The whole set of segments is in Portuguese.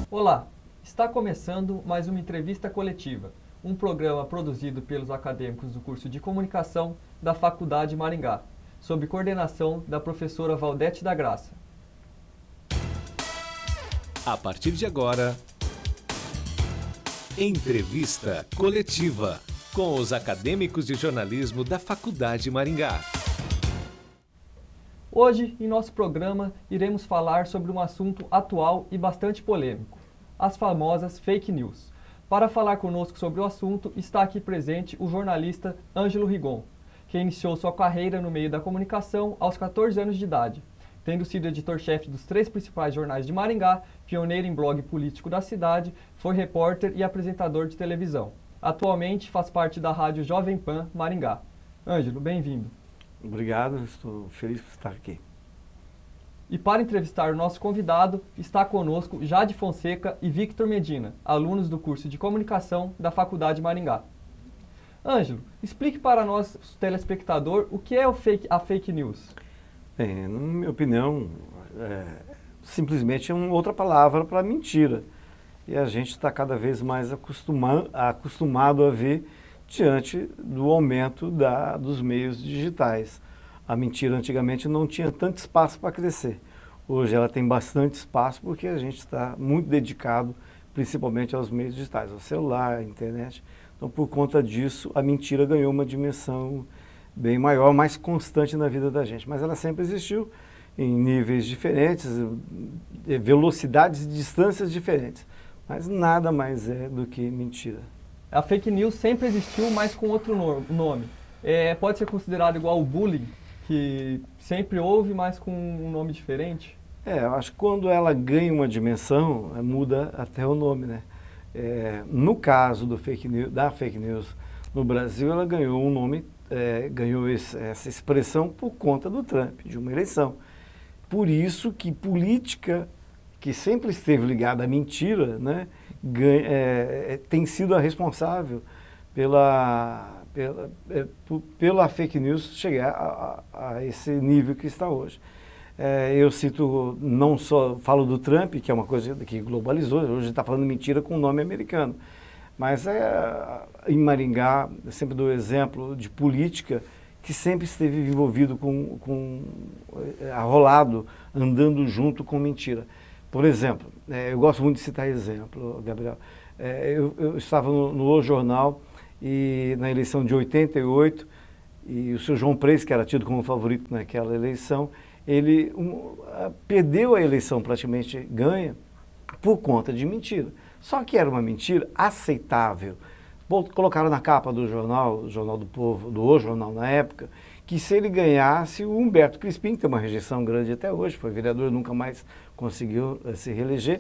Olá, está começando mais uma entrevista coletiva, um programa produzido pelos acadêmicos do curso de Comunicação da Faculdade Maringá, sob coordenação da professora Valdete da Graça. A partir de agora, entrevista coletiva com os acadêmicos de jornalismo da Faculdade Maringá. Hoje, em nosso programa, iremos falar sobre um assunto atual e bastante polêmico, as famosas fake news. Para falar conosco sobre o assunto, está aqui presente o jornalista Ângelo Rigon, que iniciou sua carreira no meio da comunicação aos 14 anos de idade, tendo sido editor-chefe dos 3 principais jornais de Maringá, pioneiro em blog político da cidade, foi repórter e apresentador de televisão. Atualmente faz parte da rádio Jovem Pan Maringá. Ângelo, bem-vindo. Obrigado, estou feliz por estar aqui. E para entrevistar o nosso convidado, está conosco Jade Fonseca e Victor Medina, alunos do curso de Comunicação da Faculdade Maringá. Ângelo, explique para nós, telespectador, o que é a fake news. Bem, na minha opinião, simplesmente é uma outra palavra para mentira. E a gente está cada vez mais acostumado a ver diante do aumento dos meios digitais. A mentira antigamente não tinha tanto espaço para crescer. Hoje ela tem bastante espaço porque a gente está muito dedicado principalmente aos meios digitais, ao celular, à internet. Então, por conta disso, a mentira ganhou uma dimensão bem maior, mais constante na vida da gente. Mas ela sempre existiu em níveis diferentes, velocidades e distâncias diferentes. Mas nada mais é do que mentira. A fake news sempre existiu, mas com outro nome. Pode ser considerado igual ao bullying, que sempre houve, mas com um nome diferente? Eu acho que quando ela ganha uma dimensão, muda até o nome, né? No caso da fake news no Brasil, ela ganhou um nome, ganhou essa expressão por conta do Trump, de uma eleição. Por isso que política, que sempre esteve ligada à mentira, né, tem sido a responsável pela fake news chegar a esse nível que está hoje. Eu cito, não só falo do Trump, que é uma coisa que globalizou, hoje está falando mentira com nome americano, mas em Maringá, eu sempre dou exemplo de política que sempre esteve envolvido arrolado, andando junto com mentira. Por exemplo, eu gosto muito de citar exemplo, Gabriel. Eu estava no O Jornal e na eleição de 88, e o seu João Preis, que era tido como favorito naquela eleição, ele perdeu a eleição, praticamente ganha, por conta de mentira. Só que era uma mentira aceitável. Colocaram na capa do jornal, o Jornal do Povo, do O Jornal na época, que se ele ganhasse, o Humberto Crispim, que tem uma rejeição grande até hoje, foi vereador, nunca mais conseguiu se reeleger,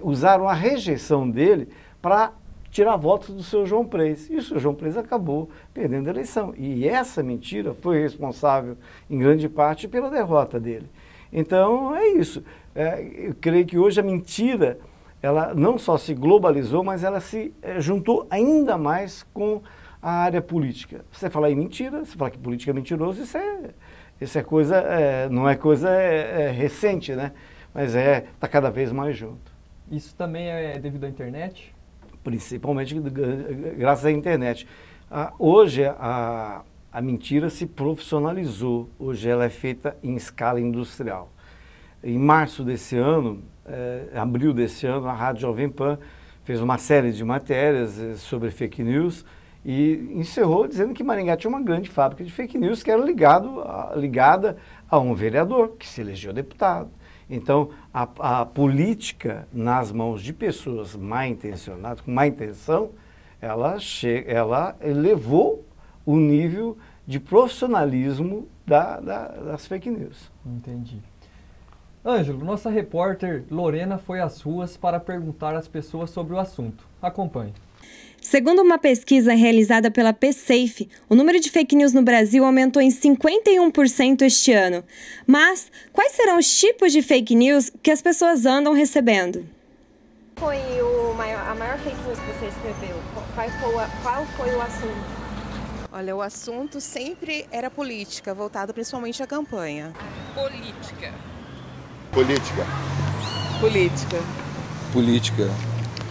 usaram a rejeição dele para tirar votos do seu João Preis. E o seu João Preis acabou perdendo a eleição. E essa mentira foi responsável, em grande parte, pela derrota dele. Então, é isso. Eu creio que hoje a mentira, ela não só se globalizou, mas ela se juntou ainda mais com a área política. Você falar em mentira, você falar que política é mentiroso, isso é coisa, não é coisa recente, né? Mas está cada vez mais junto. Isso também é devido à internet? Principalmente graças à internet. Hoje a mentira se profissionalizou, hoje ela é feita em escala industrial. Em março desse ano, abril desse ano, a Rádio Jovem Pan fez uma série de matérias sobre fake news e encerrou dizendo que Maringá tinha uma grande fábrica de fake news que era ligada a um vereador que se elegeu deputado. Então, a política nas mãos de pessoas mal intencionadas, com má intenção, ela elevou o nível de profissionalismo das fake news. Entendi. Ângelo, nossa repórter Lorena foi às ruas para perguntar às pessoas sobre o assunto. Acompanhe. Segundo uma pesquisa realizada pela PSafe, o número de fake news no Brasil aumentou em 51% este ano. Mas quais serão os tipos de fake news que as pessoas andam recebendo? Foi a maior fake news que você escreveu? Qual foi o assunto? Olha, o assunto sempre era política, voltado principalmente à campanha. Política. Política. Política. Política.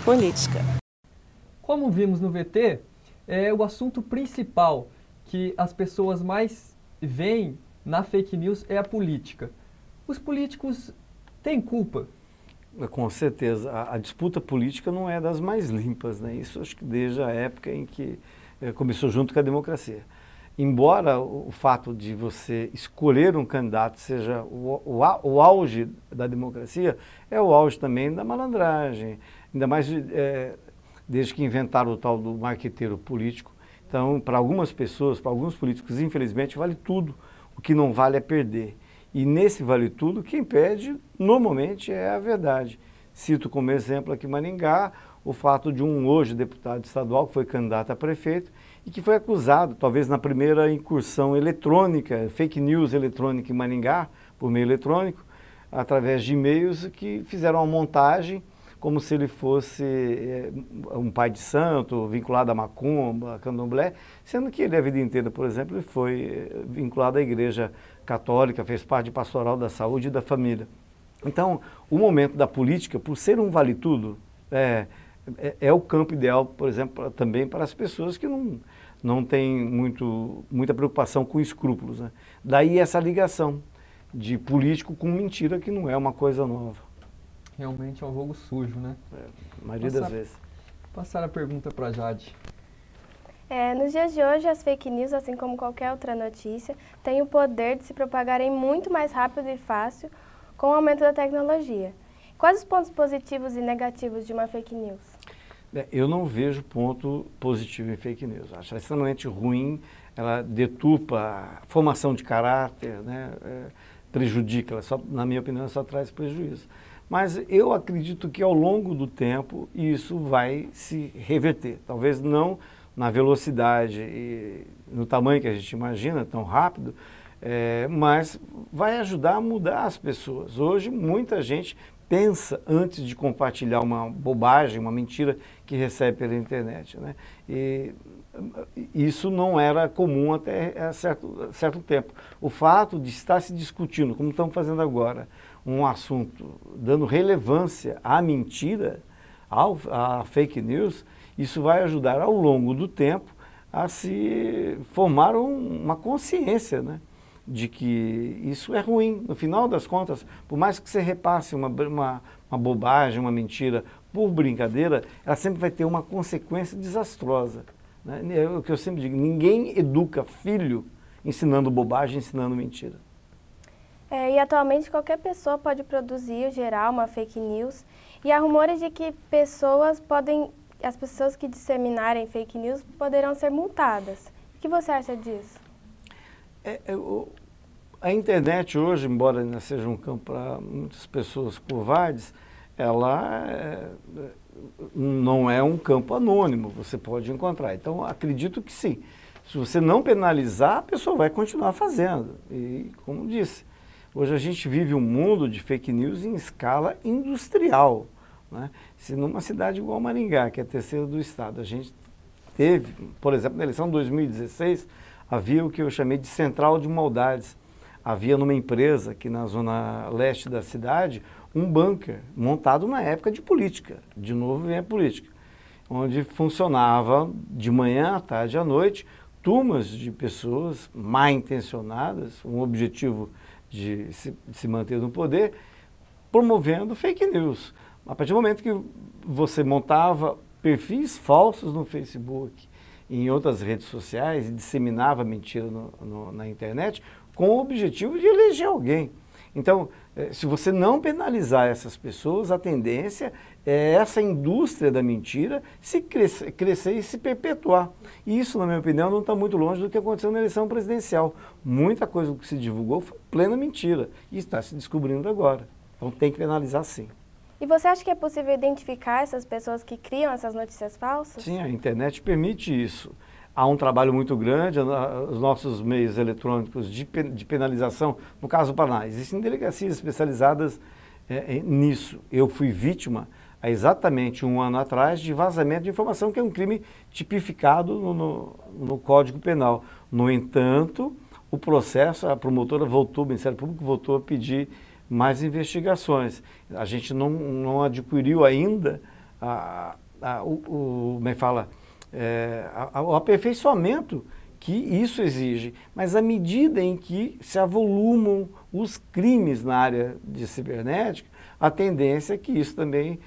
Política. Como vimos no VT, o assunto principal que as pessoas mais veem na fake news é a política. Os políticos têm culpa? Com certeza. A disputa política não é das mais limpas, né? Isso acho que desde a época em que começou junto com a democracia. Embora o fato de você escolher um candidato seja o auge da democracia, é o auge também da malandragem, ainda mais desde que inventaram o tal do marqueteiro político. Então, para algumas pessoas, para alguns políticos, infelizmente, vale tudo. O que não vale é perder. E nesse vale tudo, quem perde, normalmente, é a verdade. Cito como exemplo aqui em Maringá, o fato de um hoje deputado estadual, que foi candidato a prefeito, e que foi acusado, talvez na primeira incursão eletrônica, fake news eletrônica em Maringá, por meio eletrônico, através de e-mails que fizeram uma montagem como se ele fosse um pai de santo, vinculado à macumba, a candomblé, sendo que ele a vida inteira, por exemplo, ele foi vinculado à igreja católica, fez parte de pastoral da saúde e da família. Então, o momento da política, por ser um vale-tudo, é o campo ideal, por exemplo, também para as pessoas que não têm muita preocupação com escrúpulos, né? Daí essa ligação de político com mentira, que não é uma coisa nova. Realmente é um jogo sujo, né? A maioria das vezes. Passar a pergunta para a Jade. Nos dias de hoje, as fake news, assim como qualquer outra notícia, têm o poder de se propagarem muito mais rápido e fácil com o aumento da tecnologia. Quais os pontos positivos e negativos de uma fake news? Eu não vejo ponto positivo em fake news. Acho extremamente ruim, ela deturpa a formação de caráter, né? Prejudica, ela na minha opinião, só traz prejuízo. Mas eu acredito que ao longo do tempo isso vai se reverter. Talvez não na velocidade e no tamanho que a gente imagina, tão rápido, mas vai ajudar a mudar as pessoas. Hoje muita gente pensa antes de compartilhar uma bobagem, uma mentira que recebe pela internet, né? E isso não era comum até certo tempo. O fato de estar se discutindo, como estamos fazendo agora, um assunto dando relevância à mentira, à fake news, isso vai ajudar ao longo do tempo a se formar uma consciência, né, de que isso é ruim. No final das contas, por mais que você repasse uma bobagem, uma mentira por brincadeira, ela sempre vai ter uma consequência desastrosa, né? É o que eu sempre digo, ninguém educa filho ensinando bobagem, ensinando mentira. E atualmente qualquer pessoa pode produzir ou gerar uma fake news, e há rumores de que as pessoas que disseminarem fake news poderão ser multadas. O que você acha disso? A internet hoje, embora ainda seja um campo para muitas pessoas covardes, ela não é um campo anônimo, você pode encontrar. Então, acredito que sim. Se você não penalizar, a pessoa vai continuar fazendo. E, como disse, hoje a gente vive um mundo de fake news em escala industrial, né? Se numa cidade igual Maringá, que é a terceira do estado, a gente teve, por exemplo, na eleição de 2016, havia o que eu chamei de central de maldades. Havia numa empresa aqui na zona leste da cidade um bunker montado na época de política. De novo vem a política. Onde funcionava de manhã, à tarde, à noite, turmas de pessoas mal intencionadas, um objetivo de se manter no poder, promovendo fake news. A partir do momento que você montava perfis falsos no Facebook e em outras redes sociais e disseminava mentira na internet com o objetivo de eleger alguém. Então, se você não penalizar essas pessoas, a tendência é essa indústria da mentira se crescer e se perpetuar. E isso, na minha opinião, não está muito longe do que aconteceu na eleição presidencial. Muita coisa que se divulgou foi plena mentira e está se descobrindo agora. Então tem que penalizar sim. E você acha que é possível identificar essas pessoas que criam essas notícias falsas? Sim, a internet permite isso. Há um trabalho muito grande, os nossos meios eletrônicos de penalização, no caso do Paraná, existem delegacias especializadas nisso. Eu fui vítima, há exatamente um ano atrás, de vazamento de informação, que é um crime tipificado no Código Penal. No entanto, o processo, a promotora voltou, o Ministério Público voltou a pedir mais investigações. A gente não adquiriu ainda como é que fala, o aperfeiçoamento que isso exige, mas à medida em que se avolumam os crimes na área de cibernética, a tendência é que isso também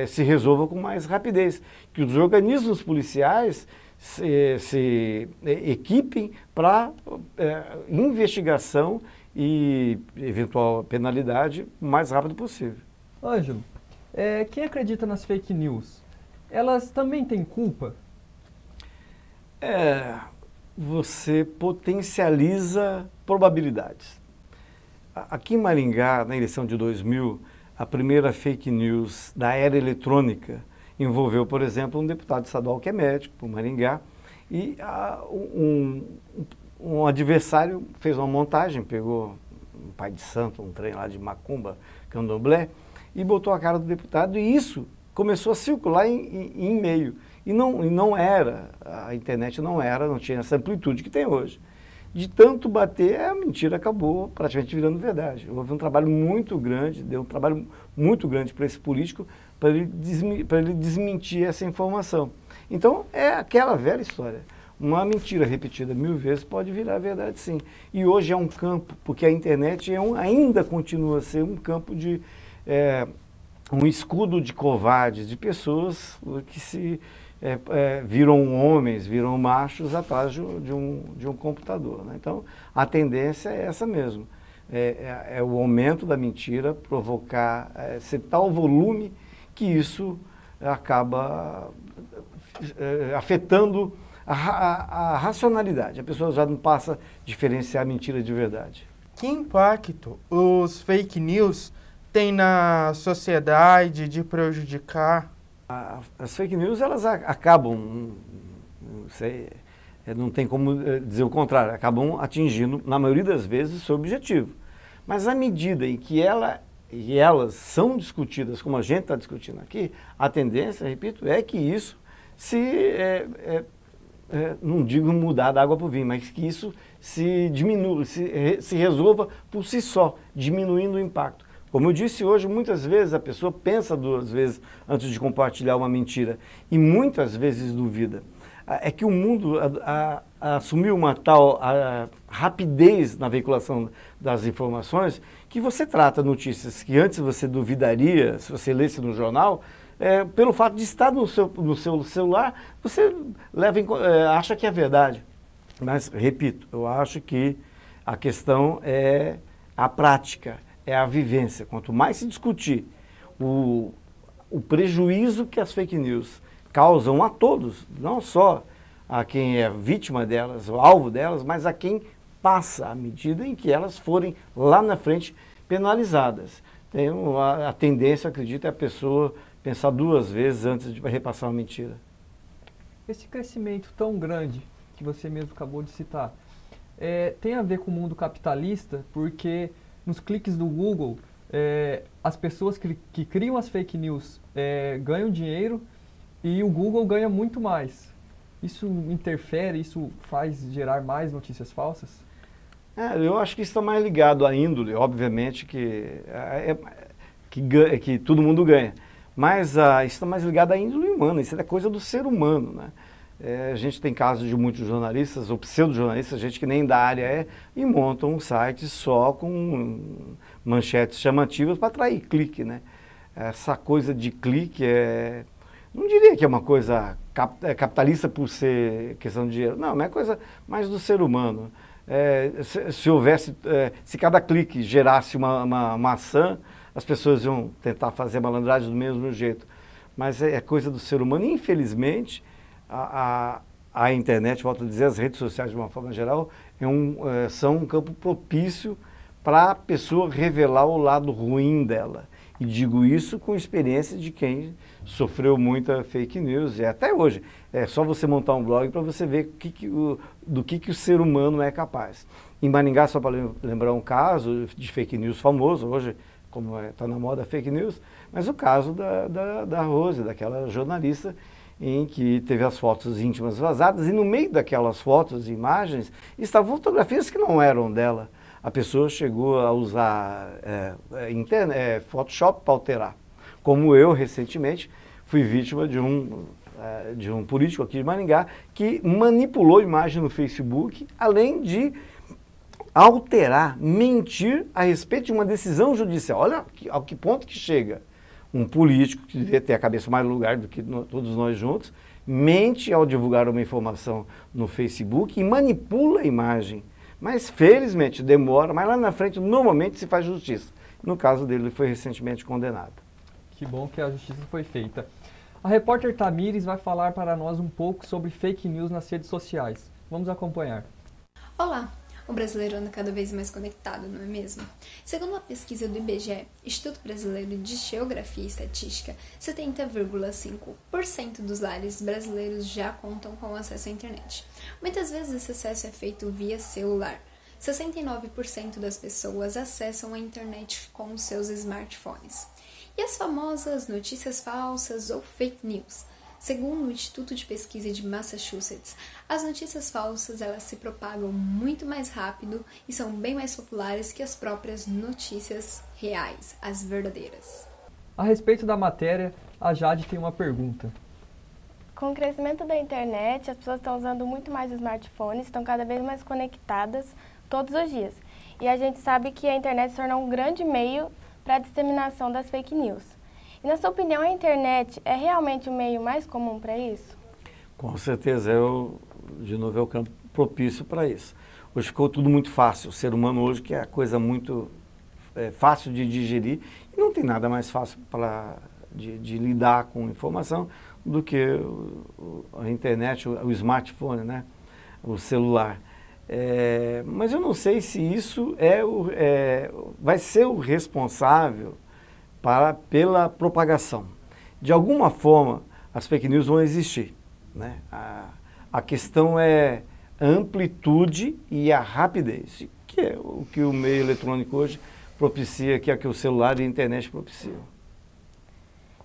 se resolva com mais rapidez, que os organismos policiais se equipem para investigação e eventual penalidade o mais rápido possível. Ângelo, quem acredita nas fake news, elas também têm culpa? Você potencializa probabilidades. Aqui em Maringá, na eleição de 2000, a primeira fake news da era eletrônica envolveu, por exemplo, um deputado estadual que é médico, por Maringá, e um adversário fez uma montagem, pegou um pai de santo, um trem lá de Macumba, Candomblé, e botou a cara do deputado, e isso começou a circular em e-mail. E não era, a internet não tinha essa amplitude que tem hoje. De tanto bater, a mentira acabou praticamente virando verdade. Houve um trabalho muito grande, deu um trabalho muito grande para esse político, para ele desmentir essa informação. Então, é aquela velha história. Uma mentira repetida 1000 vezes pode virar verdade, sim. E hoje é um campo, porque a internet ainda continua a ser um campo de... um escudo de covardes, de pessoas que se... viram homens, viram machos atrás de um computador, né? Então, a tendência é essa mesmo. É o aumento da mentira, provocar ser tal volume que isso acaba afetando a racionalidade. A pessoa já não passa a diferenciar mentira de verdade. Que impacto os fake news têm na sociedade de prejudicar? As fake news, elas acabam, não tem como dizer o contrário, acabam atingindo, na maioria das vezes, seu objetivo. Mas à medida em que elas são discutidas, como a gente está discutindo aqui, a tendência, repito, é que isso não digo mudar da água para o vinho, mas que isso se diminua, se resolva por si só, diminuindo o impacto. Como eu disse hoje, muitas vezes a pessoa pensa 2 vezes antes de compartilhar uma mentira e muitas vezes duvida. É que o mundo assumiu uma tal rapidez na veiculação das informações que você trata notícias que antes você duvidaria, se você lesse no jornal, pelo fato de estar no seu celular, você acha que é verdade. Mas, repito, eu acho que a questão é a prática. É a vivência. Quanto mais se discutir o prejuízo que as fake news causam a todos, não só a quem é vítima delas, o alvo delas, mas a quem passa à medida em que elas forem lá na frente penalizadas. Tem a tendência, acredito, é a pessoa pensar 2 vezes antes de repassar uma mentira. Esse crescimento tão grande que você mesmo acabou de citar, tem a ver com o mundo capitalista, porque nos cliques do Google, as pessoas que criam as fake news ganham dinheiro e o Google ganha muito mais. Isso interfere, isso faz gerar mais notícias falsas? Eu acho que isso está mais ligado à índole, obviamente que todo mundo ganha. Mas isso está mais ligado à índole humana, isso é coisa do ser humano, né? A gente tem casos de muitos jornalistas, ou pseudo-jornalistas, gente que nem da área e montam um site só com manchetes chamativas para atrair clique, né? Essa coisa de clique não diria que é uma coisa capitalista por ser questão de dinheiro, não, é coisa mais do ser humano. Se cada clique gerasse uma maçã, as pessoas iam tentar fazer malandragem do mesmo jeito. Mas é coisa do ser humano, e, infelizmente, a internet, volto a dizer, as redes sociais de uma forma geral, são um campo propício para a pessoa revelar o lado ruim dela. E digo isso com experiência de quem sofreu muita fake news, e até hoje. É só você montar um blog para você ver do que o ser humano é capaz. Em Maringá, só para lembrar um caso de fake news famoso, hoje, como está na moda fake news, mas o caso da Rose, daquela jornalista, em que teve as fotos íntimas vazadas, e no meio daquelas fotos e imagens estavam fotografias que não eram dela. a pessoa chegou a usar Photoshop para alterar. Como eu, recentemente, fui vítima de um político aqui de Maringá que manipulou imagem no Facebook, além de alterar, mentir a respeito de uma decisão judicial. Olha ao que ponto que chega um político, que devia ter a cabeça mais no lugar do que todos nós juntos, mente ao divulgar uma informação no Facebook e manipula a imagem. Mas, felizmente, demora, mas lá na frente, normalmente, se faz justiça. No caso dele, ele foi recentemente condenado. Que bom que a justiça foi feita. A repórter Tamires vai falar para nós um pouco sobre fake news nas redes sociais. Vamos acompanhar. Olá! O brasileiro anda cada vez mais conectado, não é mesmo? Segundo uma pesquisa do IBGE, Instituto Brasileiro de Geografia e Estatística, 70,5% dos lares brasileiros já contam com acesso à internet. Muitas vezes esse acesso é feito via celular. 69% das pessoas acessam a internet com os seus smartphones. E as famosas notícias falsas ou fake news? Segundo o Instituto de Pesquisa de Massachusetts, as notícias falsas elas se propagam muito mais rápido e são bem mais populares que as próprias notícias reais, as verdadeiras. A respeito da matéria, a Jade tem uma pergunta. Com o crescimento da internet, as pessoas estão usando muito mais smartphones, estão cada vez mais conectadas todos os dias. E a gente sabe que a internet se tornou um grande meio para a disseminação das fake news. E, na sua opinião, a internet é realmente o meio mais comum para isso? Com certeza, de novo, é o campo propício para isso. Hoje ficou tudo muito fácil. O ser humano hoje que é a coisa muito fácil de digerir e não tem nada mais fácil de lidar com informação do que a internet, o smartphone, né? O celular. Mas eu não sei se isso vai ser o responsável pela propagação. De alguma forma, as fake news vão existir, né? A questão é a amplitude e a rapidez, que é o que o meio eletrônico hoje propicia, que é o que o celular e a internet propiciam.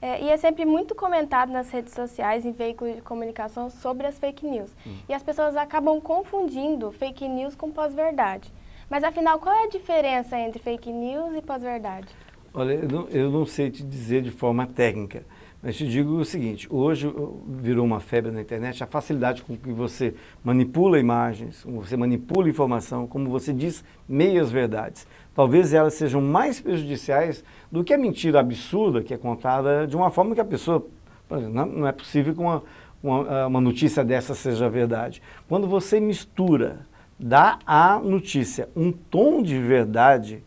E é sempre muito comentado nas redes sociais, em veículos de comunicação, sobre as fake news. E as pessoas acabam confundindo fake news com pós-verdade. Mas, afinal, qual é a diferença entre fake news e pós-verdade? Olha, eu não sei te dizer de forma técnica, mas te digo o seguinte, hoje virou uma febre na internet a facilidade com que você manipula imagens, como você manipula informação, como você diz meias verdades. Talvez elas sejam mais prejudiciais do que a mentira absurda que é contada de uma forma que a pessoa... Por exemplo, não é possível que uma notícia dessa seja verdade. Quando você mistura, dá à notícia um tom de verdade,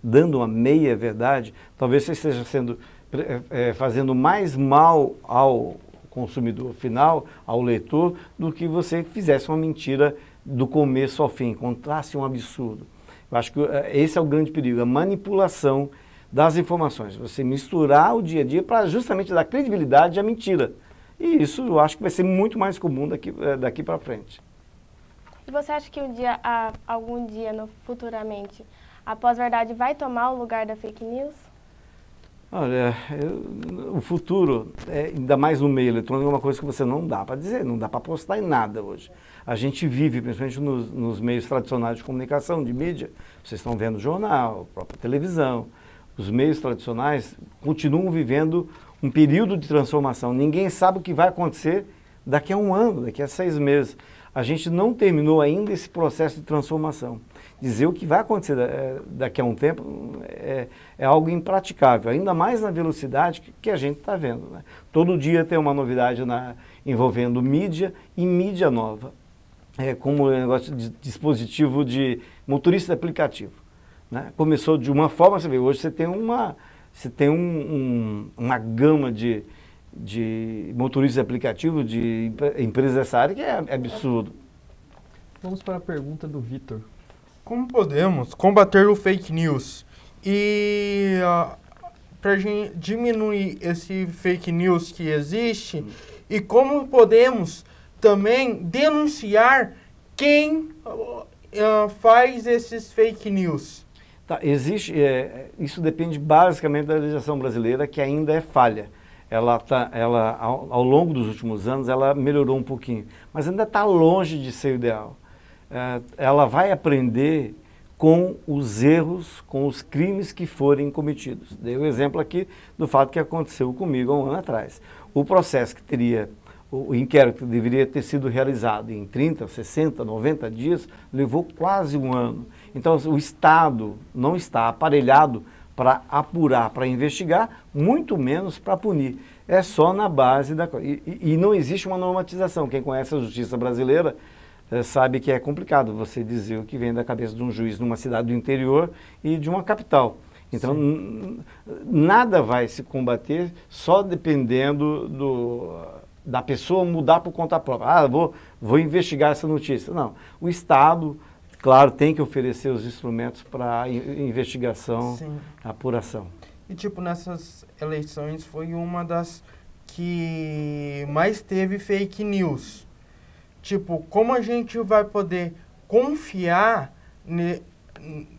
dando uma meia verdade, talvez você esteja fazendo mais mal ao consumidor final, ao leitor, do que você fizesse uma mentira do começo ao fim, encontrasse um absurdo. Eu acho que esse é o grande perigo, a manipulação das informações. Você misturar o dia a dia para justamente dar credibilidade à mentira. E isso eu acho que vai ser muito mais comum daqui para frente. E você acha que algum dia, futuramente, a pós-verdade vai tomar o lugar da fake news? Olha, o futuro, ainda mais no meio eletrônico, é uma coisa que você não dá para dizer, não dá para apostar em nada hoje. A gente vive, principalmente nos meios tradicionais de comunicação, de mídia, vocês estão vendo jornal, a própria televisão, os meios tradicionais continuam vivendo um período de transformação. Ninguém sabe o que vai acontecer daqui a um ano, daqui a 6 meses. A gente não terminou ainda esse processo de transformação. Dizer o que vai acontecer daqui a um tempo é algo impraticável, ainda mais na velocidade que a gente está vendo, né? Todo dia tem uma novidade envolvendo mídia e mídia nova, como o negócio de dispositivo de motorista aplicativo, né? Começou de uma forma, você vê, hoje você tem uma gama de motoristas aplicativos, de empresas dessa área, que é absurdo. Vamos para a pergunta do Vitor. Como podemos combater o fake news e para diminuir esse fake news que existe e como podemos também denunciar quem faz esses fake news? Tá, isso depende basicamente da legislação brasileira, que ainda é falha. Ao longo dos últimos anos, ela melhorou um pouquinho, mas ainda está longe de ser o ideal. Ela vai aprender com os erros, com os crimes que forem cometidos. Dei o exemplo aqui do fato que aconteceu comigo há um ano atrás. O processo que teria, o inquérito que deveria ter sido realizado em 30, 60, 90 dias, levou quase um ano. Então o Estado não está aparelhado para apurar, para investigar, muito menos para punir. É só na base da... E não existe uma normatização. Quem conhece a justiça brasileira sabe que é complicado você dizer o que vem da cabeça de um juiz numa cidade do interior e de uma capital. Então, nada vai se combater só dependendo da pessoa mudar por conta própria. Ah, vou investigar essa notícia. Não, o Estado, claro, tem que oferecer os instrumentos para investigação, apuração. E, tipo, nessas eleições foi uma das que mais teve fake news. Tipo, como a gente vai poder confiar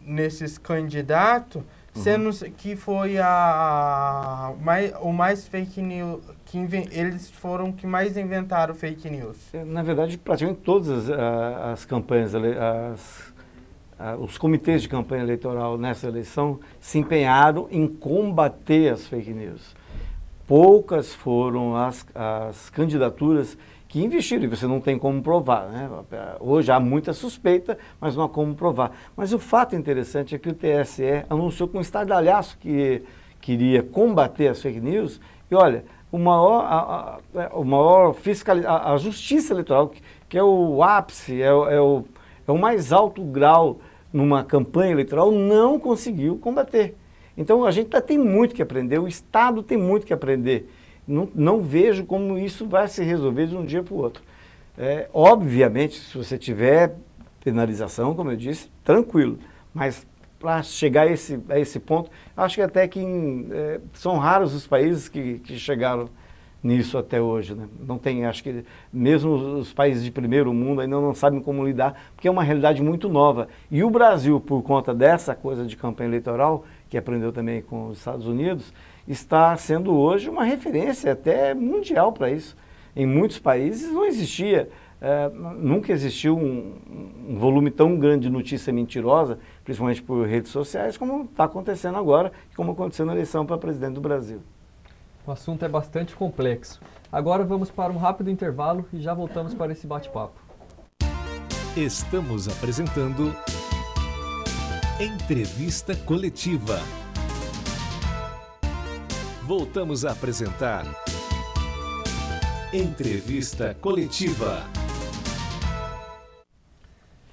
nesses candidatos, sendo que foi o mais fake news, eles foram que mais inventaram fake news? Na verdade, praticamente todas as campanhas, os comitês de campanha eleitoral nessa eleição se empenharam em combater as fake news. Poucas foram as candidaturas que investiram, e você não tem como provar, né? Hoje há muita suspeita, mas não há como provar. Mas o fato interessante é que o TSE anunciou com um estardalhaço que queria combater as fake news, e olha, a justiça eleitoral, que é o ápice, é o mais alto grau numa campanha eleitoral, não conseguiu combater. Então a gente tem muito que aprender, o Estado tem muito que aprender. Não vejo como isso vai se resolver de um dia para o outro. Obviamente, se você tiver penalização, como eu disse, tranquilo. Mas para chegar a esse ponto, acho que até que são raros os países que chegaram nisso até hoje, né? Não tem, acho que mesmo os países de primeiro mundo ainda não sabem como lidar, porque é uma realidade muito nova. E o Brasil, por conta dessa coisa de campanha eleitoral, que aprendeu também com os Estados Unidos, está sendo hoje uma referência até mundial para isso. Em muitos países não existia, nunca existiu um volume tão grande de notícia mentirosa, principalmente por redes sociais, como está acontecendo agora, e como aconteceu na eleição para presidente do Brasil. O assunto é bastante complexo. Agora vamos para um rápido intervalo e já voltamos para esse bate-papo. Estamos apresentando Entrevista Coletiva. Voltamos a apresentar Entrevista Coletiva.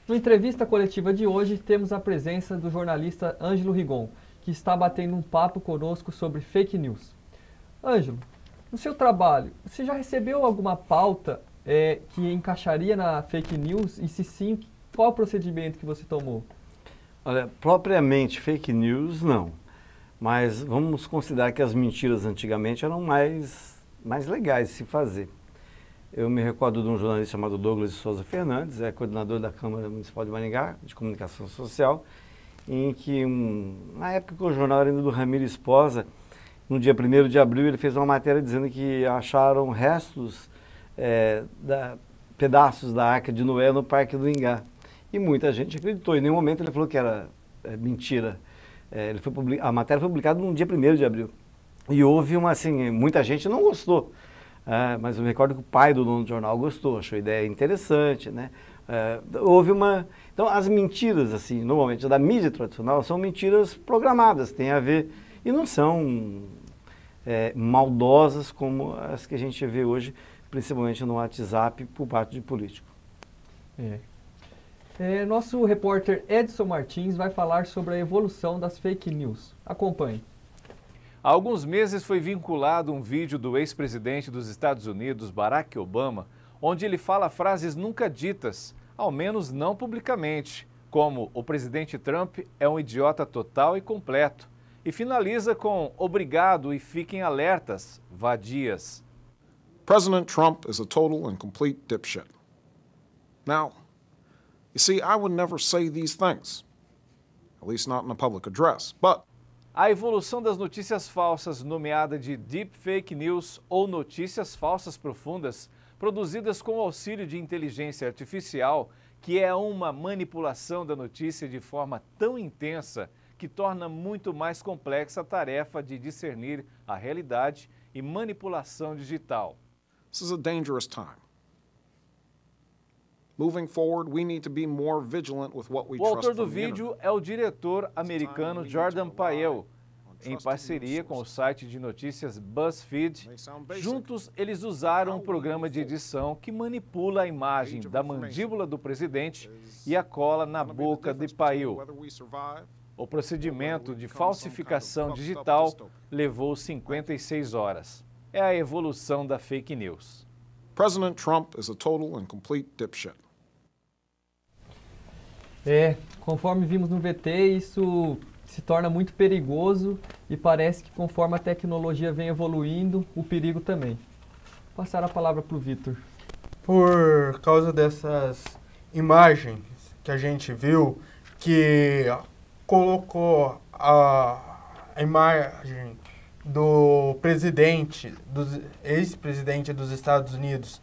No Entrevista Coletiva de hoje, temos a presença do jornalista Ângelo Rigon, que está batendo um papo conosco sobre fake news. Ângelo, no seu trabalho, você já recebeu alguma pauta que encaixaria na fake news? E se sim, qual o procedimento que você tomou? Olha, propriamente fake news, não. Mas vamos considerar que as mentiras antigamente eram mais legais de se fazer. Eu me recordo de um jornalista chamado Douglas de Souza Fernandes, coordenador da Câmara Municipal de Maringá, de Comunicação Social, em que, na época que o jornal era ainda do Ramiro Esposa, no dia 1º de abril, ele fez uma matéria dizendo que acharam restos, pedaços da Arca de Noé no Parque do Ingá. E muita gente acreditou. Em nenhum momento ele falou que era mentira. A matéria foi publicada no dia 1º de abril. E houve muita gente não gostou. Mas eu me recordo que o pai do dono do jornal gostou, achou a ideia interessante, né? Então, as mentiras, assim, normalmente, da mídia tradicional, são mentiras programadas, tem a ver, e não são maldosas como as que a gente vê hoje, principalmente no WhatsApp, por parte de político. Nosso repórter Edson Martins vai falar sobre a evolução das fake news. Acompanhe. Há alguns meses foi vinculado um vídeo do ex-presidente dos Estados Unidos, Barack Obama, onde ele fala frases nunca ditas, ao menos não publicamente, como o presidente Trump é um idiota total e completo, e finaliza com obrigado e fiquem alertas, vadias. President Trump is a total and complete dipshit. Now, you see, I would never say these things, at least not in a public address, but... A evolução das notícias falsas, nomeada de deep fake news ou notícias falsas profundas, produzidas com o auxílio de inteligência artificial, que é uma manipulação da notícia de forma tão intensa que torna muito mais complexa a tarefa de discernir a realidade e manipulação digital. This is a dangerous time. Moving forward, we need to be more vigilant with what we O trust autor do from the vídeo internet. é o diretor americano Jordan Peele, em parceria com o site de notícias BuzzFeed. Juntos, eles usaram um programa de edição que manipula a imagem da mandíbula do presidente e a cola na boca de Peele. O procedimento de falsificação digital levou 56 horas. É a evolução da fake news. President Trump is a total and complete dipshit. Conforme vimos no VT, isso se torna muito perigoso e parece que conforme a tecnologia vem evoluindo, o perigo também. Vou passar a palavra para o Vitor. Por causa dessas imagens que a gente viu, que colocou a imagem do presidente, do ex-presidente dos Estados Unidos,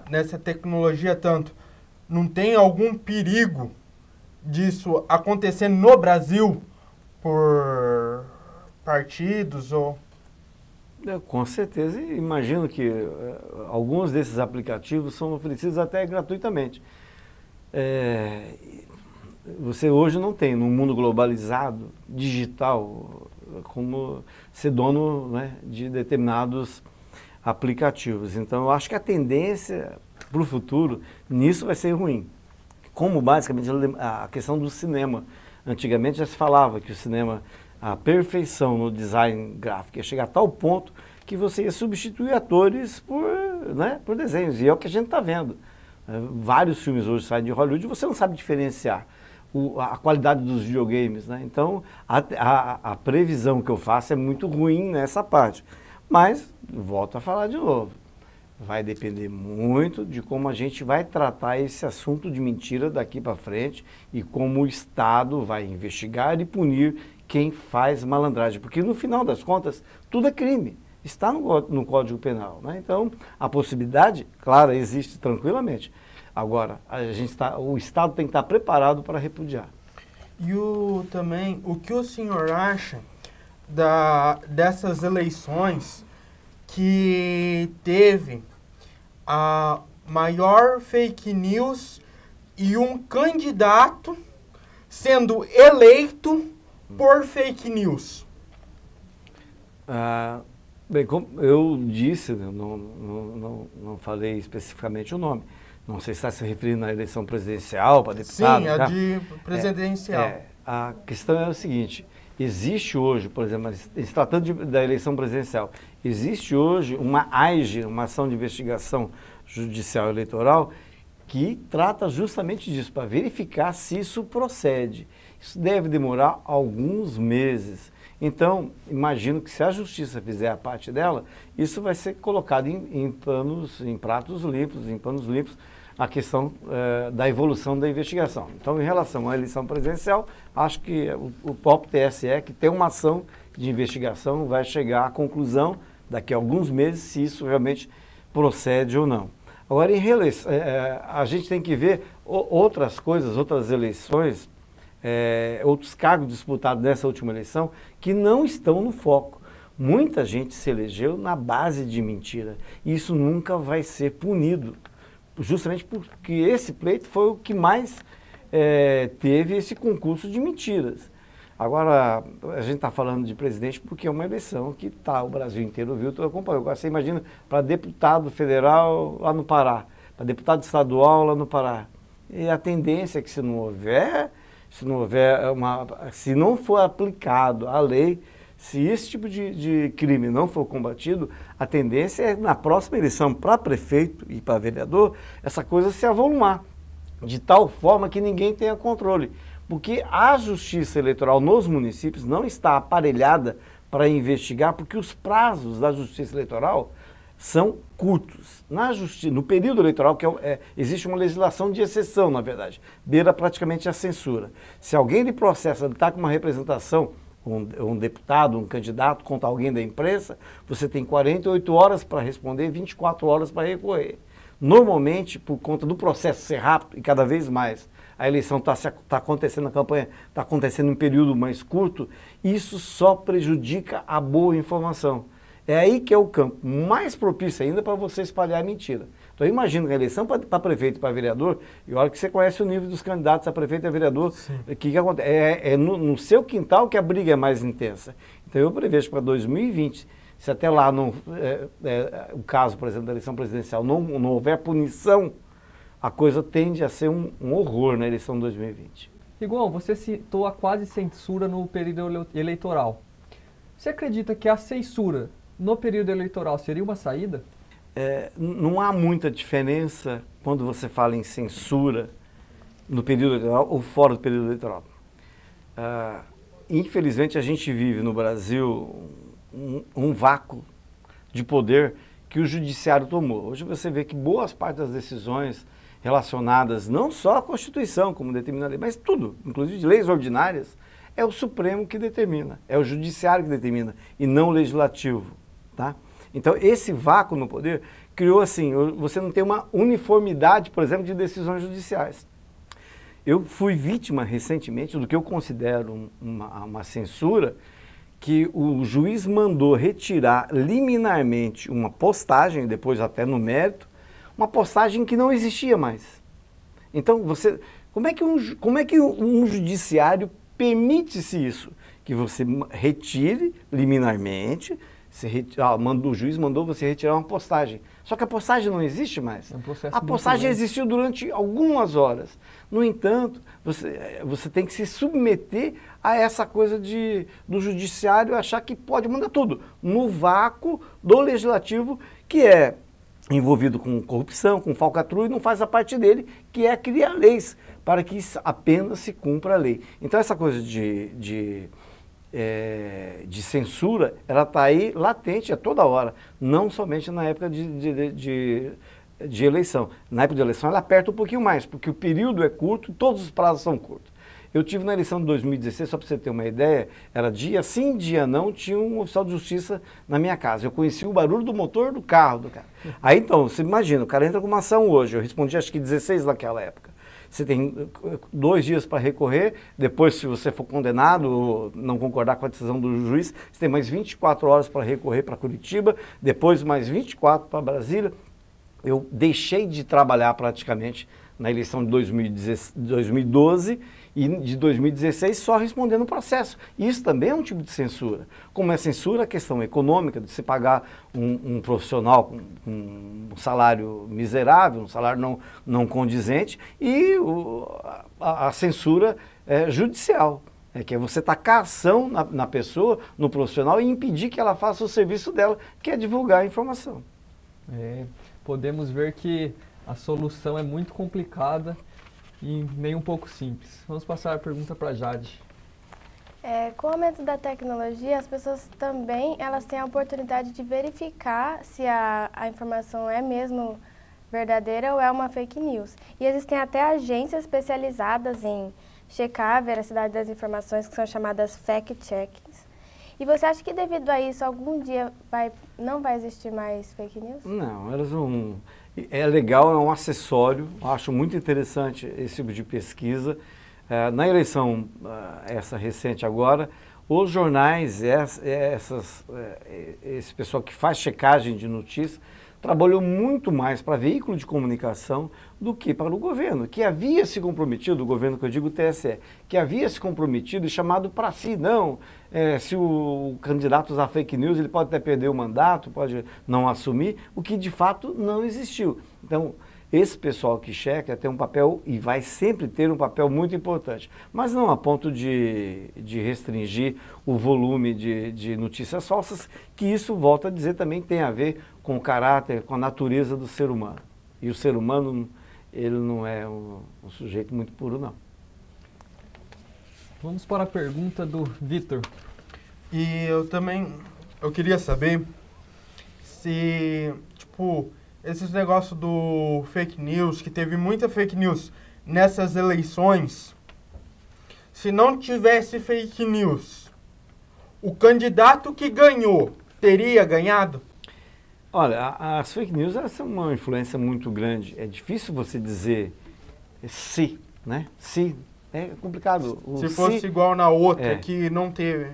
nessa tecnologia tanto, não tem algum perigo disso acontecer no Brasil por partidos ou... Com certeza, imagino que alguns desses aplicativos são oferecidos até gratuitamente. Você hoje não tem, num mundo globalizado, digital, como ser dono, né, de determinados aplicativos. Então, eu acho que a tendência para o futuro nisso vai ser ruim. Como basicamente a questão do cinema. Antigamente já se falava que o cinema, a perfeição no design gráfico ia chegar a tal ponto que você ia substituir atores por desenhos. E é o que a gente está vendo. Vários filmes hoje saem de Hollywood e você não sabe diferenciar a qualidade dos videogames, né? Então, a previsão que eu faço é muito ruim nessa parte. Mas, volto a falar de novo, vai depender muito de como a gente vai tratar esse assunto de mentira daqui para frente e como o Estado vai investigar e punir quem faz malandragem. Porque, no final das contas, tudo é crime. Está no Código Penal, né? Então, a possibilidade, claro, existe tranquilamente. Agora, o Estado tem que estar preparado para repudiar. E também, o que o senhor acha dessas eleições que teve a maior fake news e um candidato sendo eleito por fake news? Bem, como eu disse, não falei especificamente o nome. Não sei se está se referindo à eleição presidencial, para deputado. Sim, a de presidencial. A questão é o seguinte, existe hoje, por exemplo, se tratando da eleição presidencial, existe hoje uma AIGE, uma ação de investigação judicial eleitoral, que trata justamente disso, para verificar se isso procede. Isso deve demorar alguns meses. Então, imagino que se a justiça fizer a parte dela, isso vai ser colocado em pratos limpos, em panos limpos, a questão da evolução da investigação. Então, em relação à eleição presidencial, acho que o próprio TSE, que tem uma ação de investigação, vai chegar à conclusão, daqui a alguns meses, se isso realmente procede ou não. Agora, a gente tem que ver outras coisas, outras eleições, outros cargos disputados nessa última eleição que não estão no foco. Muita gente se elegeu na base de mentira e isso nunca vai ser punido, justamente porque esse pleito foi o que mais teve esse concurso de mentiras. Agora, a gente está falando de presidente porque é uma eleição que o Brasil inteiro viu, todo acompanhou. Agora, você imagina para deputado federal lá no Pará, para deputado estadual lá no Pará. E a tendência é que se não for aplicado a lei, se esse tipo de crime não for combatido, a tendência é na próxima eleição para prefeito e para vereador, essa coisa se avolumar, de tal forma que ninguém tenha controle. Porque a justiça eleitoral nos municípios não está aparelhada para investigar, porque os prazos da justiça eleitoral são curtos. No período eleitoral, existe uma legislação de exceção, na verdade, beira praticamente a censura. Se alguém lhe processa, está com uma representação, um deputado, um candidato, contra alguém da imprensa, você tem 48 horas para responder, 24 horas para recorrer. Normalmente, por conta do processo ser rápido e cada vez mais a eleição está acontecendo, a campanha está acontecendo em um período mais curto, isso só prejudica a boa informação. É aí que é o campo mais propício ainda para você espalhar a mentira. Então eu imagino que a eleição para prefeito e para vereador, e olha que você conhece o nível dos candidatos a prefeito e a vereador, o que acontece? É no seu quintal que a briga é mais intensa. Então eu prevejo para 2020, se até lá o caso, por exemplo, da eleição presidencial, não houver punição, a coisa tende a ser um horror na eleição de 2020. Igual, você citou a quase censura no período eleitoral. Você acredita que a censura no período eleitoral seria uma saída? Não há muita diferença quando você fala em censura no período eleitoral ou fora do período eleitoral. Infelizmente, a gente vive no Brasil um vácuo de poder que o judiciário tomou. Hoje você vê que boas partes das decisões relacionadas não só à Constituição, como determina a lei, mas tudo, inclusive de leis ordinárias, é o Supremo que determina, é o judiciário que determina, e não o legislativo, tá? Então, esse vácuo no poder criou assim, você não tem uma uniformidade, por exemplo, de decisões judiciais. Eu fui vítima recentemente do que eu considero uma censura, que o juiz mandou retirar liminarmente uma postagem, depois até no mérito, uma postagem que não existia mais. Então, como é que um judiciário permite-se isso? Que você retire liminarmente, o juiz mandou você retirar uma postagem. Só que a postagem não existe mais. A postagem existiu durante algumas horas. No entanto, você tem que se submeter a essa coisa do judiciário achar que pode mandar tudo. No vácuo do legislativo, que é envolvido com corrupção, com falcatrua, e não faz a parte dele, que é criar leis, para que apenas se cumpra a lei. Então essa coisa de censura, ela está aí latente a toda hora, não somente na época de eleição. Na época de eleição ela aperta um pouquinho mais, porque o período é curto e todos os prazos são curtos. Eu tive na eleição de 2016, só para você ter uma ideia, era dia sim, dia não, tinha um oficial de justiça na minha casa. Eu conhecia o barulho do motor do carro do cara. Aí então, você imagina, o cara entra com uma ação hoje, eu respondi acho que 16 naquela época. Você tem 2 dias para recorrer, depois se você for condenado ou não concordar com a decisão do juiz, você tem mais 24 horas para recorrer para Curitiba, depois mais 24 para Brasília. Eu deixei de trabalhar praticamente na eleição de 2012 e de 2016 só respondendo o processo. Isso também é um tipo de censura. Como é censura, a questão econômica, de se pagar um profissional com um salário miserável, um salário não condizente, e a censura judicial, que é você tacar a ação na pessoa, no profissional, e impedir que ela faça o serviço dela, que é divulgar a informação. Podemos ver que a solução é muito complicada e nem um pouco simples. Vamos passar a pergunta para a Jade. Com o aumento da tecnologia, as pessoas também elas têm a oportunidade de verificar se a informação é mesmo verdadeira ou é uma fake news. E existem até agências especializadas em checar a veracidade das informações, que são chamadas fact-checkings. E você acha que devido a isso, algum dia não vai existir mais fake news? Não, elas não... É legal, é um acessório, acho muito interessante esse tipo de pesquisa. Na eleição, essa recente agora, os jornais, esse pessoal que faz checagem de notícias, trabalhou muito mais para veículo de comunicação do que para o governo, que havia se comprometido, o governo que eu digo o TSE, que havia se comprometido e chamado para si, não, se o candidato usar fake news, ele pode até perder o mandato, pode não assumir, o que de fato não existiu. Então, esse pessoal que checa tem um papel, e vai sempre ter um papel muito importante, mas não a ponto de restringir o volume de notícias falsas, que isso, volto a dizer, também tem a ver com o caráter, com a natureza do ser humano. E o ser humano, ele não é um sujeito muito puro, não. Vamos para a pergunta do Vitor. E eu queria saber se, esses negócios do fake news, que teve muita fake news nessas eleições, se não tivesse fake news, o candidato que ganhou teria ganhado? Olha, as fake news elas são uma influência muito grande. É difícil você dizer se, né? Se é complicado. Se fosse igual na outra, que não teve.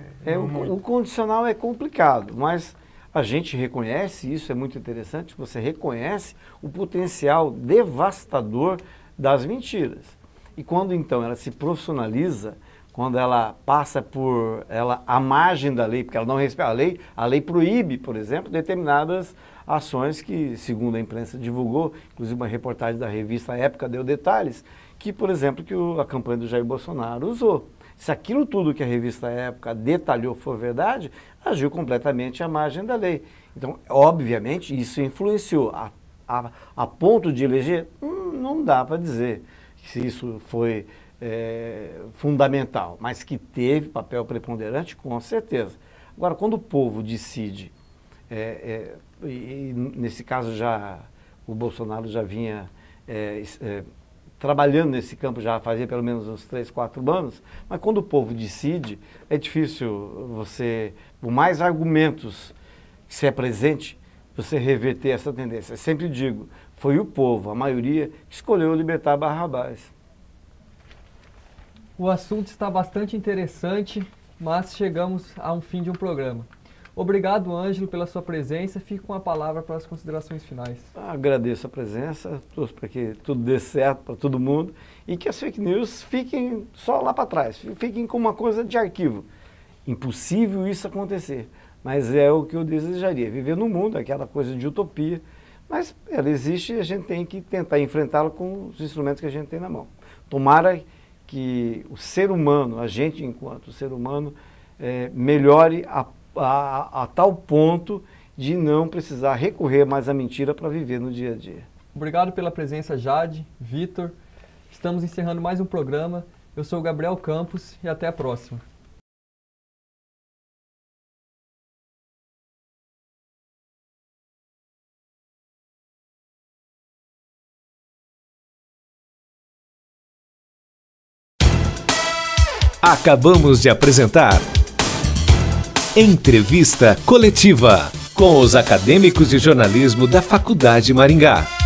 O condicional é complicado, mas a gente reconhece, isso é muito interessante, você reconhece o potencial devastador das mentiras. E quando então ela se profissionaliza, quando ela passa por à margem da lei, porque ela não respeita a lei proíbe, por exemplo, determinadas ações que, segundo a imprensa divulgou, inclusive uma reportagem da revista Época deu detalhes, que, por exemplo, que a campanha do Jair Bolsonaro usou. Se aquilo tudo que a revista Época detalhou for verdade, agiu completamente à margem da lei. Então, obviamente, isso influenciou a ponto de eleger, não dá para dizer se isso foi fundamental, mas que teve papel preponderante, com certeza. Agora, quando o povo decide, e nesse caso o Bolsonaro já vinha trabalhando nesse campo, já fazia pelo menos uns 3, 4 anos, mas quando o povo decide, é difícil você, por mais argumentos que se apresente, você reverter essa tendência. Eu sempre digo, foi o povo, a maioria, que escolheu libertar Barrabás. O assunto está bastante interessante, mas chegamos a um fim de um programa. Obrigado, Ângelo, pela sua presença. Fico com a palavra para as considerações finais. Agradeço a presença, torço para que tudo dê certo para todo mundo e que as fake news fiquem só lá para trás, fiquem como uma coisa de arquivo. Impossível isso acontecer, mas é o que eu desejaria, viver no mundo, aquela coisa de utopia, mas ela existe e a gente tem que tentar enfrentá-la com os instrumentos que a gente tem na mão. Tomara que o ser humano, a gente enquanto ser humano, melhore a tal ponto de não precisar recorrer mais à mentira para viver no dia a dia. Obrigado pela presença, Jade, Vitor. Estamos encerrando mais um programa. Eu sou o Gabriel Campos e até a próxima. Acabamos de apresentar Entrevista Coletiva com os acadêmicos de jornalismo da Faculdade Maringá.